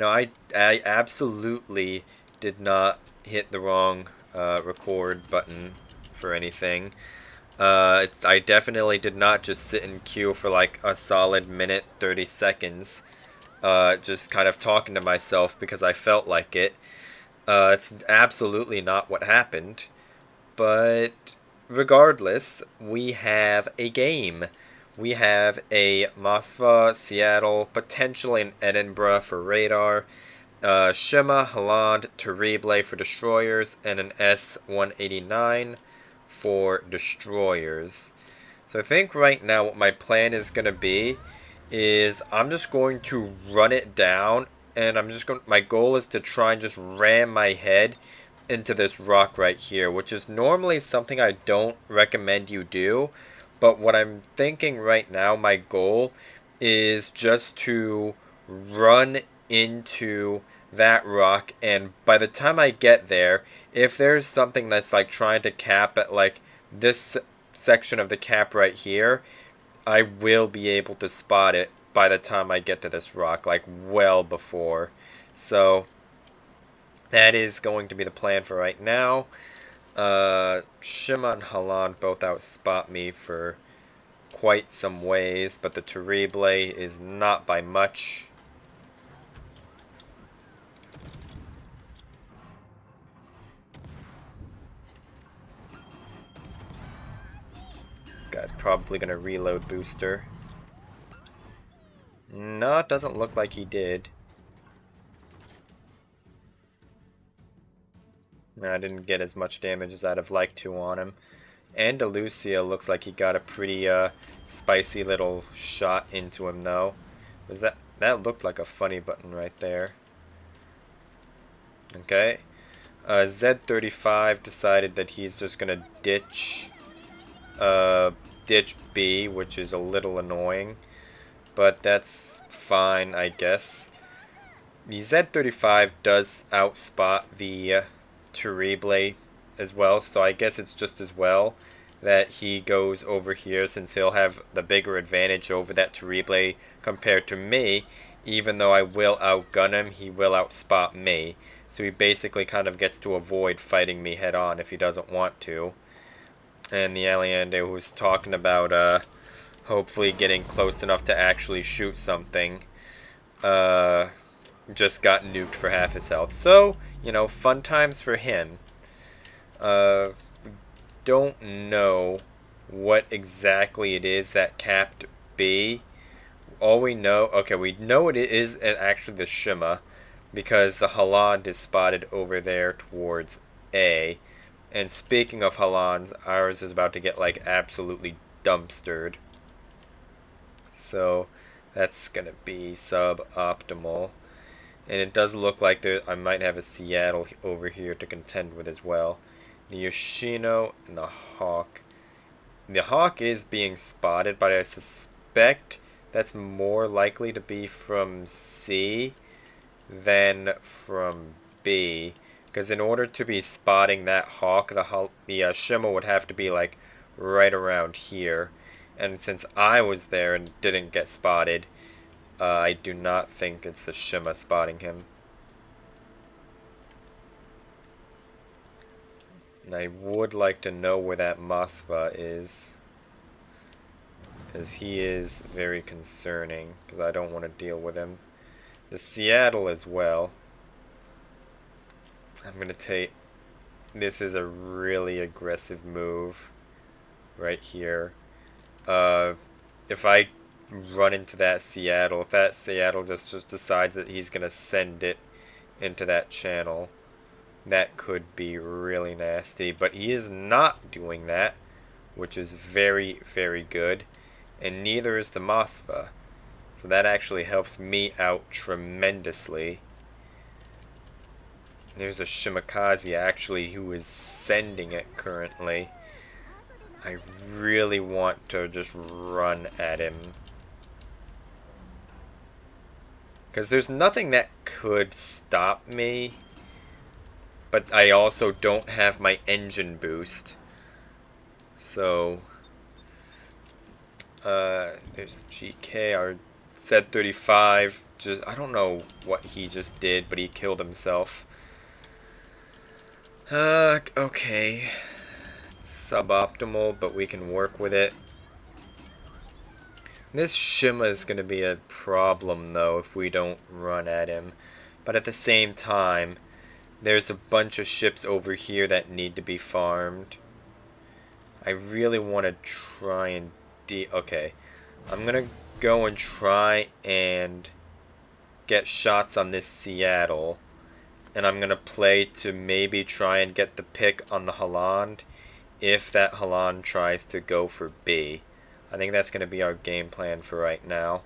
I absolutely did not hit the wrong record button for anything. I definitely did not just sit in queue for like a solid minute 30 seconds, just kind of talking to myself because I felt like it. It's absolutely not what happened. But regardless, we have a game. We have a Moskva, Seattle, potentially an Edinburgh for radar, Shima, Holland, Terrible for destroyers, and an S-189 for destroyers. So I think right now what my plan is going to be is I'm just going to run it down, and my goal is to try and just ram my head into this rock right here, which is normally something I don't recommend you do. But what I'm thinking right now, my goal is just to run into that rock, and by the time I get there, if there's something that's like trying to cap at like this section of the cap right here, I will be able to spot it by the time I get to this rock, like well before. So that is going to be the plan for right now. Shima and Halan both outspot me for quite some ways, but the Terrible is not by much. This guy's probably going to reload booster. No, it doesn't look like he did. I didn't get as much damage as I'd have liked to on him. And Delucia looks like he got a pretty spicy little shot into him though. That looked like a funny button right there. Okay. Z35 decided that he's just gonna ditch B, which is a little annoying, but that's fine, I guess. The Z35 does outspot the Terrible as well, so I guess it's just as well that he goes over here, since he'll have the bigger advantage over that Terrible compared to me. Even though I will outgun him, he will outspot me. So he basically kind of gets to avoid fighting me head on if he doesn't want to. And the Aliande who's talking about hopefully getting close enough to actually shoot something, just got nuked for half his health. So, fun times for him. Don't know what exactly it is that capped B. All we know, okay, we know it is actually the Shima, because the Holland is spotted over there towards A. And speaking of Hollands, ours is about to get like absolutely dumpstered. So that's gonna be suboptimal. And it does look like I might have a Seattle over here to contend with as well. The Yoshino and the Hawk. The Hawk is being spotted, but I suspect that's more likely to be from C than from B. Because in order to be spotting that Hawk, the Shima would have to be like right around here. And since I was there and didn't get spotted, I do not think it's the Shima spotting him. And I would like to know where that Moskva is, because he is very concerning, because I don't want to deal with him. The Seattle as well. I'm going to take... This is a really aggressive move right here. If I run into that Seattle, if that Seattle just decides that he's going to send it into that channel, that could be really nasty. But he is not doing that, which is very, very good. And neither is the Moskva. So that actually helps me out tremendously. There's a Shimakaze actually who is sending it currently. I really want to just run at him, because there's nothing that could stop me. But I also don't have my engine boost. So, there's GK. Our Said 35. Just, I don't know what he just did, but he killed himself. Okay. Suboptimal, but we can work with it. This Shima is going to be a problem, though, if we don't run at him. But at the same time, there's a bunch of ships over here that need to be farmed. I really want to try and okay. I'm going to go and try and get shots on this Seattle. And I'm going to play to maybe try and get the pick on the Holland if that Holland tries to go for B. I think that's going to be our game plan for right now.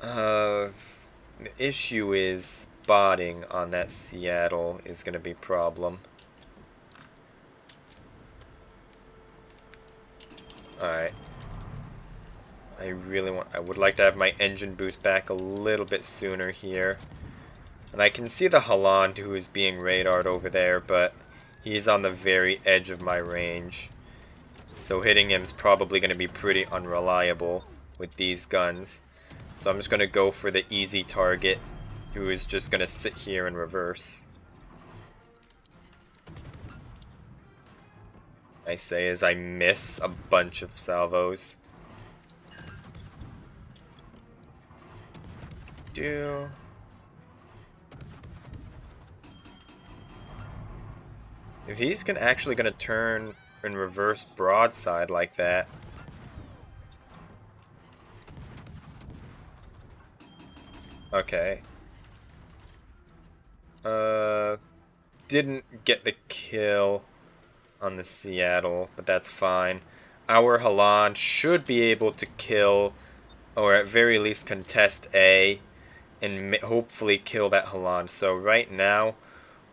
The issue is spotting on that Seattle is going to be a problem. Alright. I would like to have my engine boost back a little bit sooner here. And I can see the Holland who is being radared over there, but he's on the very edge of my range. So hitting him is probably going to be pretty unreliable with these guns. So I'm just going to go for the easy target, who is just going to sit here and reverse. I say as I miss a bunch of salvos. If he's actually going to turn and reverse broadside like that. Okay. Didn't get the kill on the Seattle, but that's fine. Our Holland should be able to kill, or at very least contest A, and hopefully kill that Holland. So right now,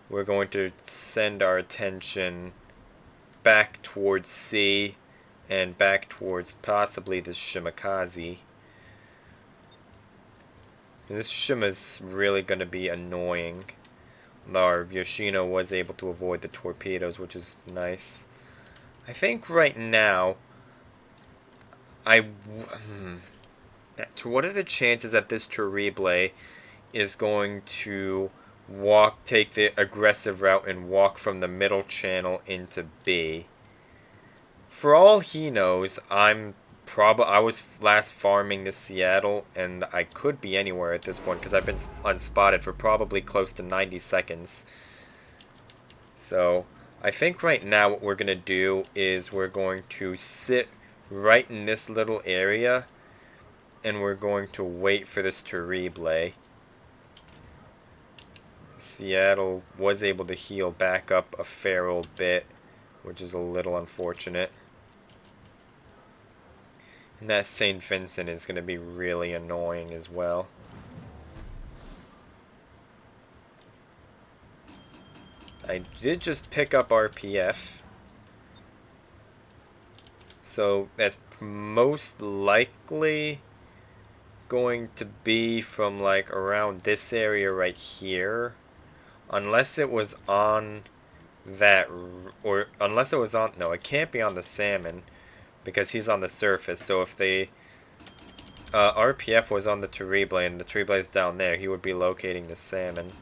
we're going to send our attention back towards C and back towards possibly this Shimakaze. This Shima's really going to be annoying. Our Yoshino was able to avoid the torpedoes, which is nice. I think right now, what are the chances that this Terrible is going to take the aggressive route and walk from the middle channel into B? For all he knows, I was last farming the Seattle, and I could be anywhere at this point because I've been unspotted for probably close to 90 seconds. So I think right now what we're going to do is we're going to sit right in this little area, and we're going to wait for this Terrible. Seattle was able to heal back up a fair old bit, which is a little unfortunate. And that St. Vincent is going to be really annoying as well. I did just pick up RPF. So that's most likely going to be from like around this area right here. Unless it was on that, or unless it was on, no, it can't be on the Salmon because he's on the surface. So if the RPF was on the Terrible and the Terrible is down there, he would be locating the Salmon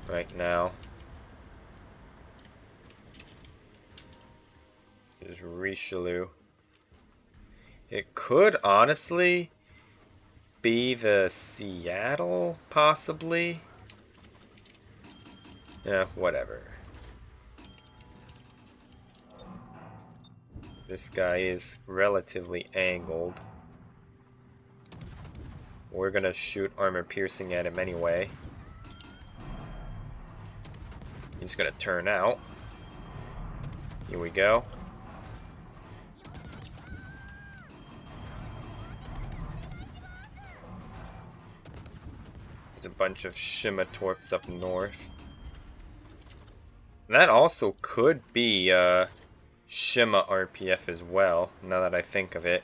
right now. Here's Richelieu. It could honestly be the Seattle, possibly. Yeah, whatever. This guy is relatively angled. We're gonna shoot armor piercing at him anyway. He's gonna turn out. Here we go. There's a bunch of Shima torps up north. That also could be Shima RPF as well, now that I think of it.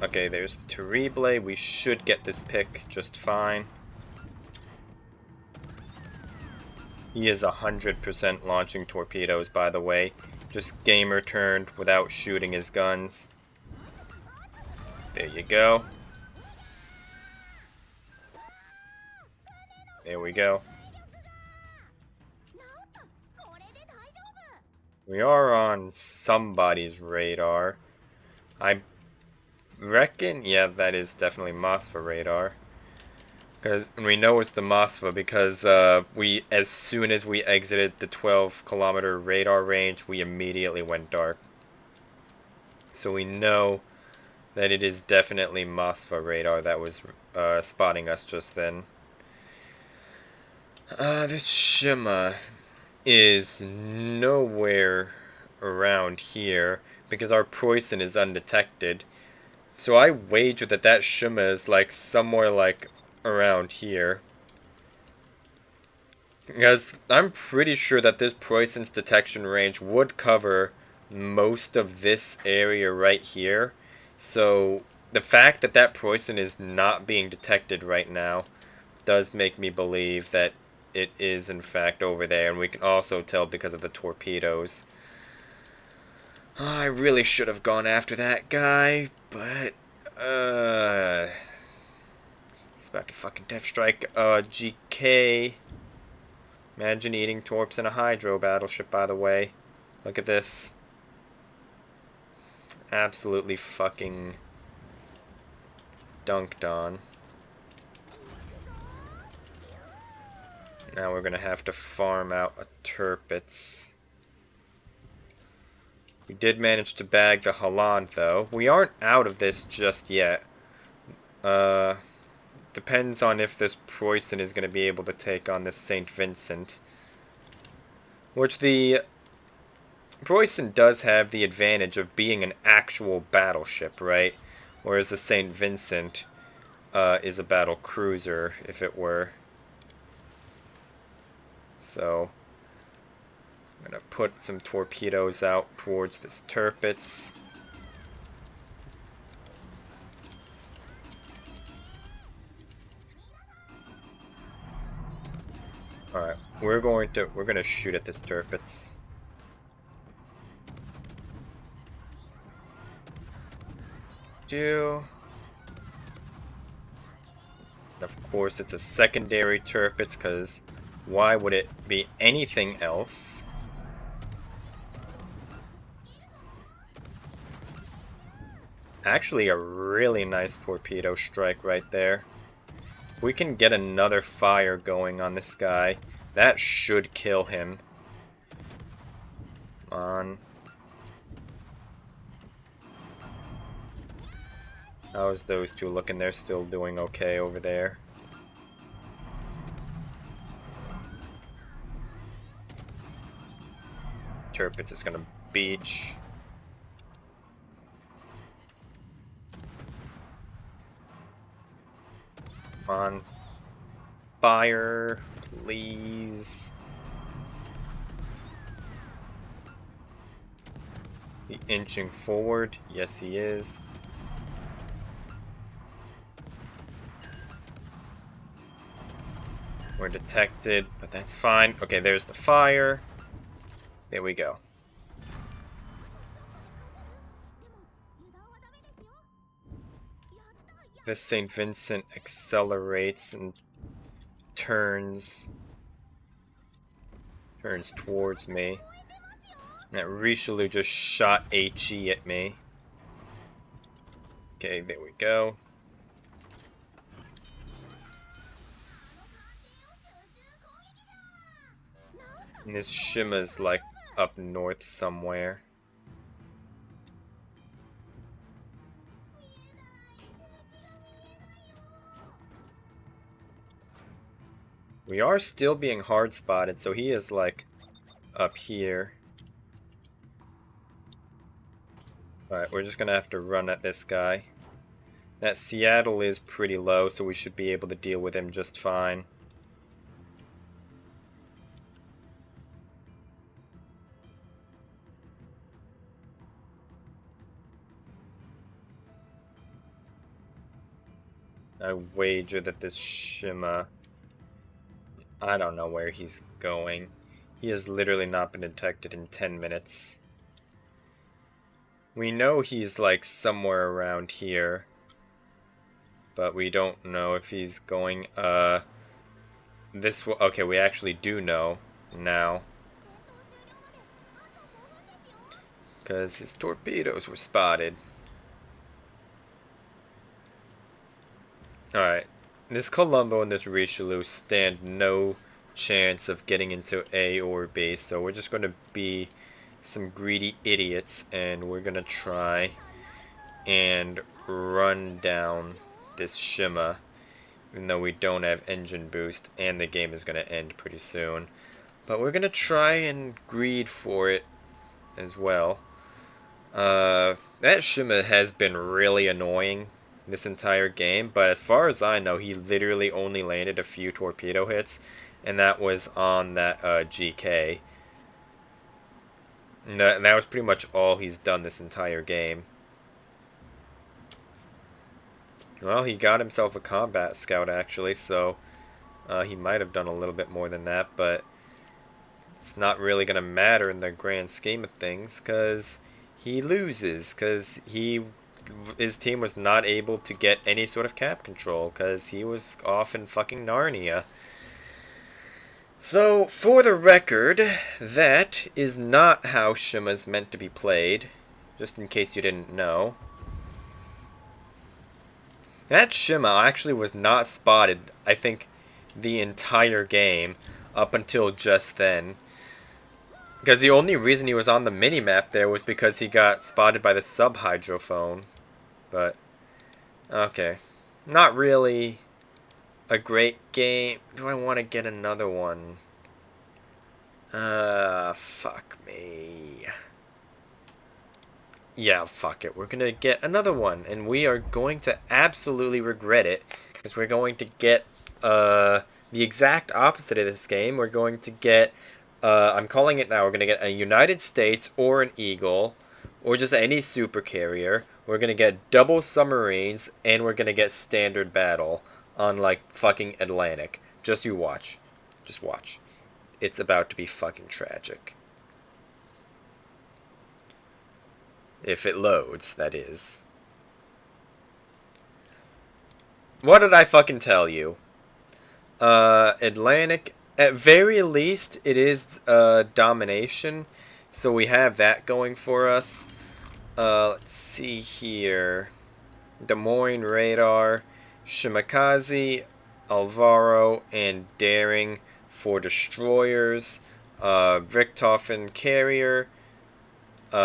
Okay, there's the Terrible. We should get this pick just fine. He is 100% launching torpedoes, by the way. Just gamer turned without shooting his guns. There you go. There we go. We are on somebody's radar. I reckon, yeah, that is definitely Mosfa radar. And we know it's the Mosfa because as soon as we exited the 12-kilometer radar range, we immediately went dark. So we know that it is definitely Mosfa radar that was spotting us just then. This Shima is nowhere around here because our poison is undetected. So I wager that that Shima is like somewhere like around here. Because I'm pretty sure that this poison's detection range would cover most of this area right here. So the fact that that poison is not being detected right now does make me believe that it is in fact over there, and we can also tell because of the torpedoes. I really should have gone after that guy, but he's about to fucking death strike. GK. Imagine eating torps in a hydro battleship, by the way. Look at this. Absolutely fucking dunked on. Now we're gonna have to farm out a Tirpitz. We did manage to bag the Holland, though. We aren't out of this just yet. Depends on if this Preußen is gonna be able to take on this St. Vincent. Which the Preußen does have the advantage of being an actual battleship, right? Whereas the St. Vincent is a battle cruiser, if it were. So, I'm going to put some torpedoes out towards this Tirpitz. Alright, we're gonna shoot at this Tirpitz. And of course it's a secondary Tirpitz, because why would it be anything else? Actually, a really nice torpedo strike right there. We can get another fire going on this guy. That should kill him. Come on. How's those two looking? They're still doing okay over there. Tirpitz is gonna beach. Come on. Fire, please. He inching forward. Yes, he is. We're detected, but that's fine. Okay, there's the fire. There we go. This St. Vincent accelerates and turns towards me. That Richelieu just shot HE at me. Okay, there we go. And this Shima's like up north somewhere. We are still being hard spotted, so he is like up here. Alright, we're just gonna have to run at this guy. That Seattle is pretty low, so we should be able to deal with him just fine. I wager that this Shima... I don't know where he's going. He has literally not been detected in 10 minutes. We know he's like somewhere around here, but we don't know if he's going this way. Okay, we actually do know now, because his torpedoes were spotted. Alright, this Columbo and this Richelieu stand no chance of getting into A or B, so we're just going to be some greedy idiots, and we're going to try and run down this Shima, even though we don't have engine boost, and the game is going to end pretty soon. But we're going to try and greed for it as well. That Shima has been really annoying this entire game, but as far as I know, he literally only landed a few torpedo hits, and that was on that GK. And that was pretty much all he's done this entire game. Well, he got himself a combat scout, actually, so he might have done a little bit more than that, but it's not really going to matter in the grand scheme of things, because he loses, because his team was not able to get any sort of cap control, because he was off in fucking Narnia. So, for the record, that is not how Shima's meant to be played, just in case you didn't know. That Shima actually was not spotted, I think, the entire game, up until just then. Because the only reason he was on the minimap there was because he got spotted by the sub-hydrophone. But, okay. Not really a great game. Do I want to get another one? Fuck me. Yeah, fuck it. We're going to get another one. And we are going to absolutely regret it. Because we're going to get the exact opposite of this game. We're going to get... I'm calling it now. We're going to get a United States or an Eagle. Or just any super carrier. We're going to get double submarines. And we're going to get standard battle. On, like, fucking Atlantic. Just you watch. Just watch. It's about to be fucking tragic. If it loads, that is. What did I fucking tell you? Atlantic, at very least, it is domination. So we have that going for us. Let's see here. Des Moines radar, Shimakaze, Alvaro, and Daring for destroyers. Richthofen carrier.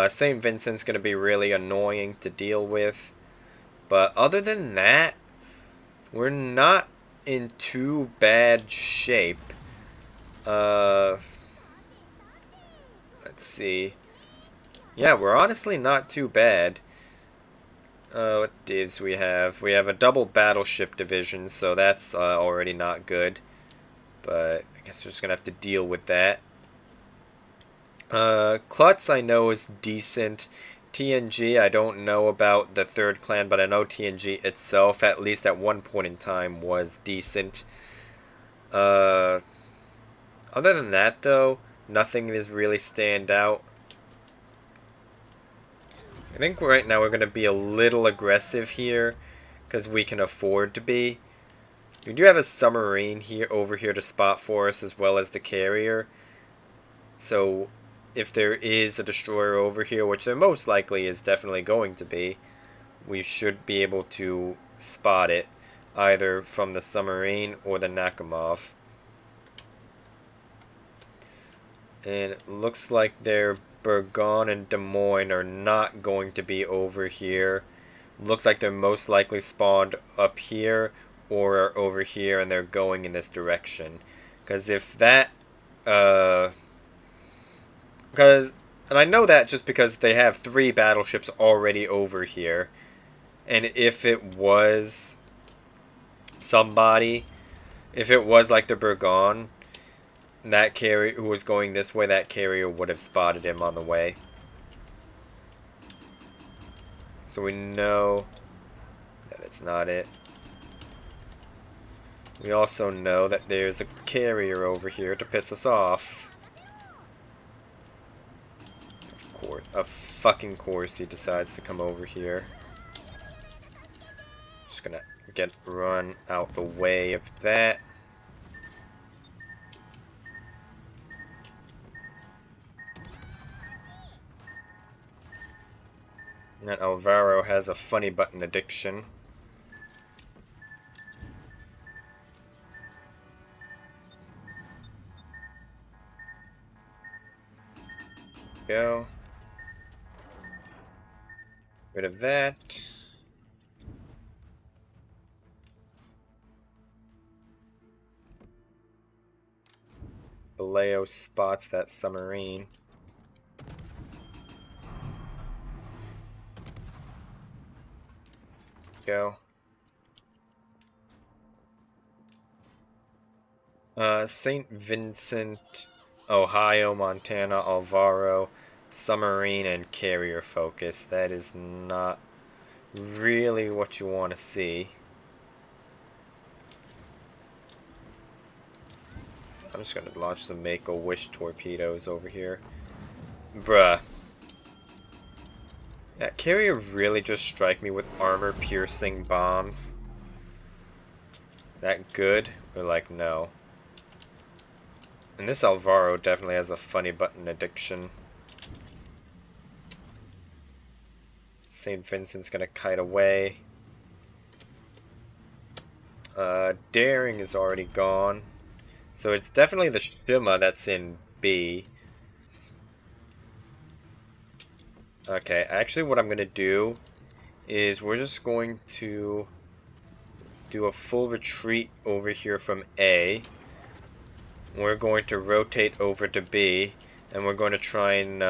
St. Vincent's going to be really annoying to deal with. But other than that, we're not in too bad shape. Let's see. Yeah, we're honestly not too bad. What divs we have? We have a double battleship division, so that's already not good. But I guess we're just going to have to deal with that. Klutz I know is decent. TNG I don't know about the third clan, but I know TNG itself, at least at one point in time, was decent. Other than that though, nothing is really stand out. I think right now we're going to be a little aggressive here, because we can afford to be. We do have a submarine here over here to spot for us, as well as the carrier. So if there is a destroyer over here, which there most likely is definitely going to be, we should be able to spot it, either from the submarine or the Nakhimov. And it looks like their Bourgogne and Des Moines are not going to be over here. Looks like they're most likely spawned up here or over here, and they're going in this direction. Because if that... and I know that just because they have 3 battleships already over here. And if it was somebody, if it was like the Bourgogne, that carrier who was going this way, that carrier would have spotted him on the way. So we know that it's not it. We also know that there's a carrier over here to piss us off. of fucking course he decides to come over here. Just gonna run out the way of that. And that Alvaro has a funny button addiction. Go. Rid of that. Vallejo spots that submarine. Go. St. Vincent, Ohio, Montana, Alvaro, submarine, and carrier focus. That is not really what you want to see. I'm just gonna launch some Make-A-Wish torpedoes over here. Bruh. That carrier really just strike me with armor-piercing bombs? That good? Or like, no. And this Alvaro definitely has a funny button addiction. St. Vincent's gonna kite away. Daring is already gone. So it's definitely the Shima that's in B. Okay, actually what I'm gonna do is we're just going to do a full retreat over here from A. We're going to rotate over to B, and we're going to try and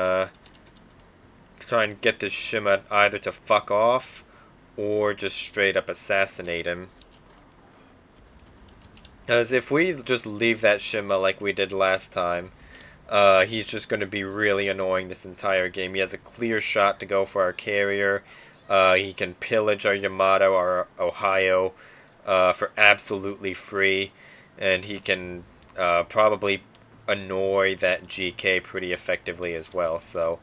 get this Shima either to fuck off or just straight up assassinate him. Because if we just leave that Shima like we did last time, he's just going to be really annoying this entire game. He has a clear shot to go for our carrier. He can pillage our Yamato, our Ohio, for absolutely free. And he can probably annoy that GK pretty effectively as well. So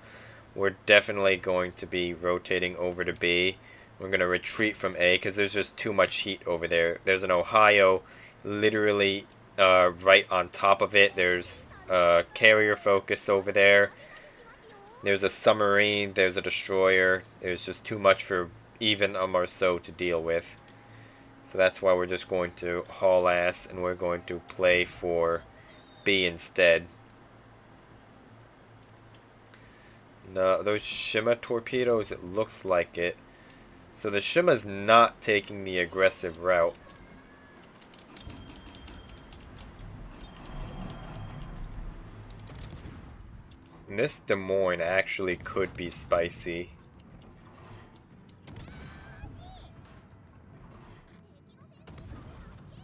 we're definitely going to be rotating over to B. We're going to retreat from A because there's just too much heat over there. There's an Ohio literally right on top of it. There's carrier focus over there. There's a submarine. There's a destroyer. There's just too much for even a Marceau to deal with. So that's why we're just going to haul ass and we're going to play for B instead. No, those Shima torpedoes, it looks like it. So the Shima's not taking the aggressive route. And this Des Moines actually could be spicy.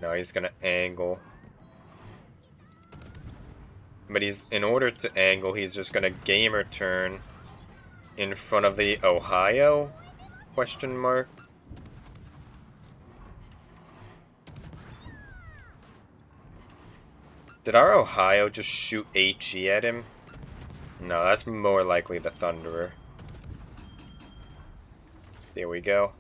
No, he's gonna angle. But in order to angle, he's just gonna gamer turn in front of the Ohio? Question mark. Did our Ohio just shoot HE at him? No, that's more likely the Thunderer. There we go.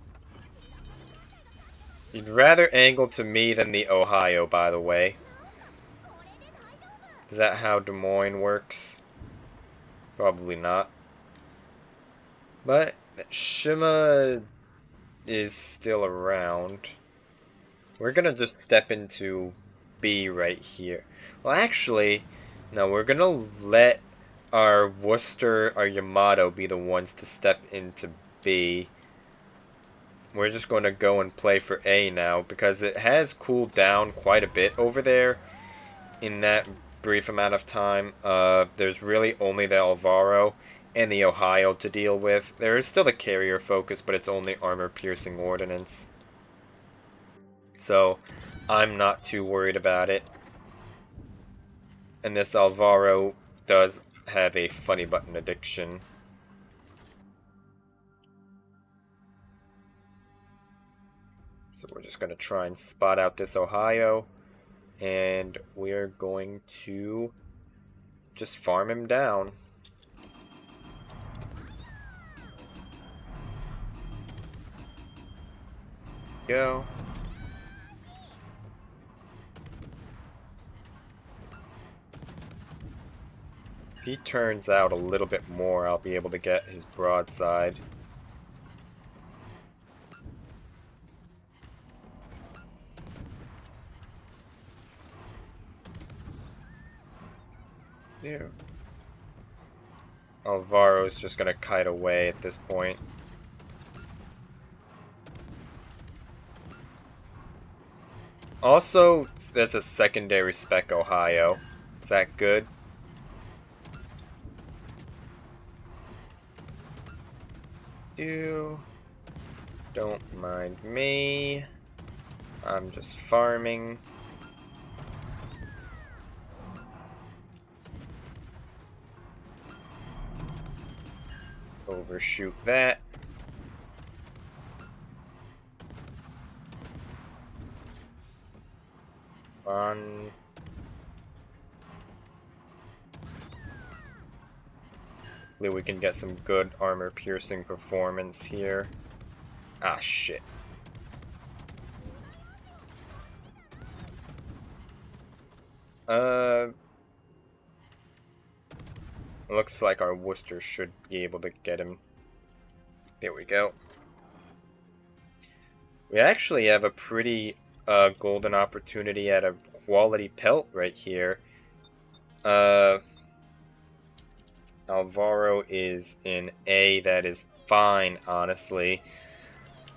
You'd rather angle to me than the Ohio, by the way. Is that how Des Moines works? Probably not. But Shima is still around. We're gonna just step into B right here. Well, actually, no, we're gonna let our Worcester, our Yamato be the ones to step into B. We're just going to go and play for A now because it has cooled down quite a bit over there in that brief amount of time. There's really only the Alvaro and the Ohio to deal with. There is still the carrier focus, but it's only armor-piercing ordnance. So I'm not too worried about it. And this Alvaro does have a funny button addiction. So we're just going to try and spot out this Ohio. And we're going to just farm him down. Go. If he turns out a little bit more, I'll be able to get his broadside. Yeah. Alvaro's just gonna kite away at this point. Also, that's a secondary spec Ohio. Is that good? Don't mind me. I'm just farming. Overshoot that. On. Hopefully we can get some good armor-piercing performance here. Ah, shit. Looks like our Worcester should be able to get him. There we go. We actually have a pretty golden opportunity at a quality pelt right here. Alvaro is in A. That is fine, honestly.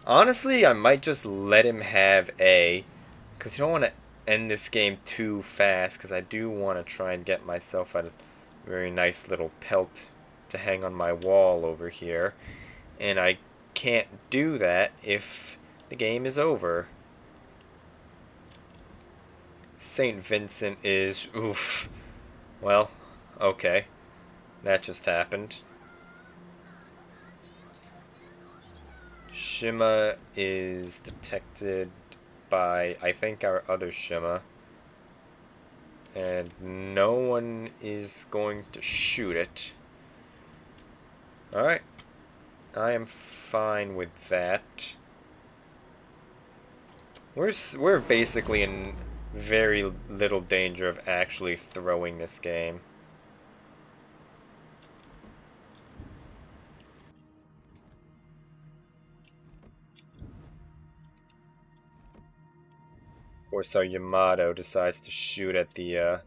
Honestly, I might just let him have A. Because you don't want to end this game too fast. Because I do want to try and get myself a very nice little pelt to hang on my wall over here. And I can't do that if the game is over. St. Vincent is... oof. Well, okay. That just happened. Shima is detected by, I think, our other Shima. And no one is going to shoot it. Alright. I am fine with that. We're basically in very little danger of actually throwing this game. Of course, our Yamato decides to shoot at the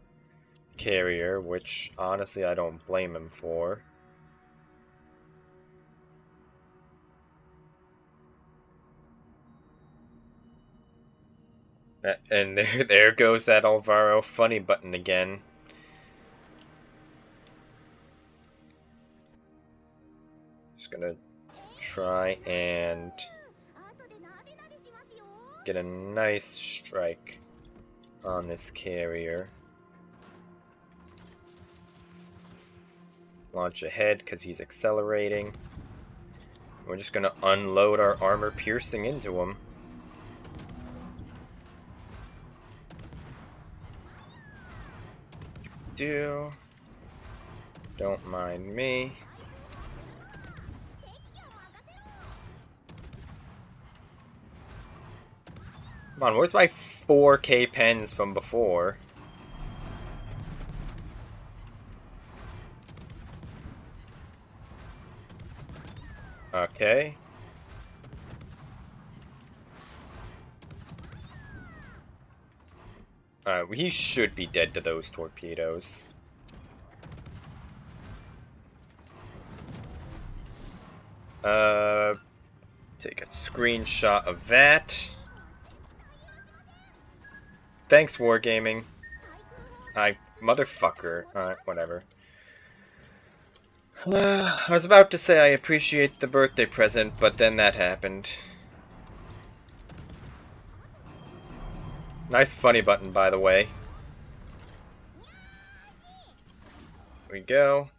carrier, which honestly I don't blame him for. And there goes that Alvaro funny button again. Just gonna try and get a nice strike on this carrier. Launch ahead because he's accelerating. We're just gonna unload our armor piercing into him. Don't mind me. Come on, where's my 4K pens from before? Okay. He should be dead to those torpedoes. Take a screenshot of that. Thanks, Wargaming. Motherfucker. Alright, whatever. I was about to say I appreciate the birthday present, but then that happened. Nice funny button, by the way. Here we go.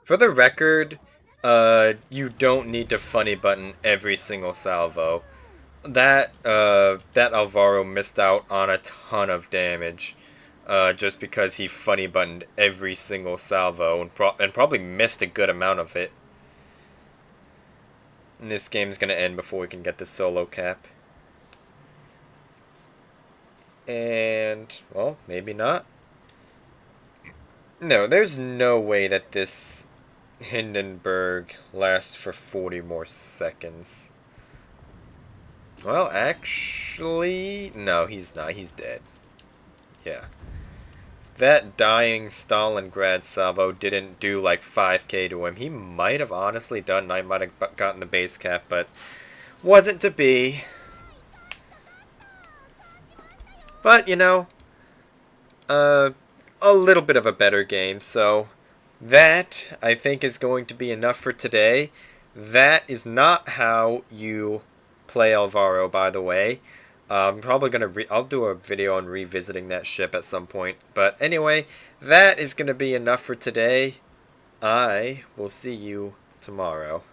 For the record, you don't need to funny button every single salvo. That Alvaro missed out on a ton of damage, just because he funny buttoned every single salvo and probably missed a good amount of it. And this game's gonna end before we can get the solo cap. And, well, maybe not. No, there's no way that this Hindenburg lasts for 40 more seconds. Well, actually, no, he's not. He's dead. Yeah. That dying Stalingrad salvo didn't do like 5k to him. He might have honestly done, and I might have gotten the base cap, but wasn't to be. But, you know, a little bit of a better game, so that, I think, is going to be enough for today. That is not how you play Alvaro, by the way. I'm probably going to I'll do a video on revisiting that ship at some point. But anyway, that is going to be enough for today. I will see you tomorrow.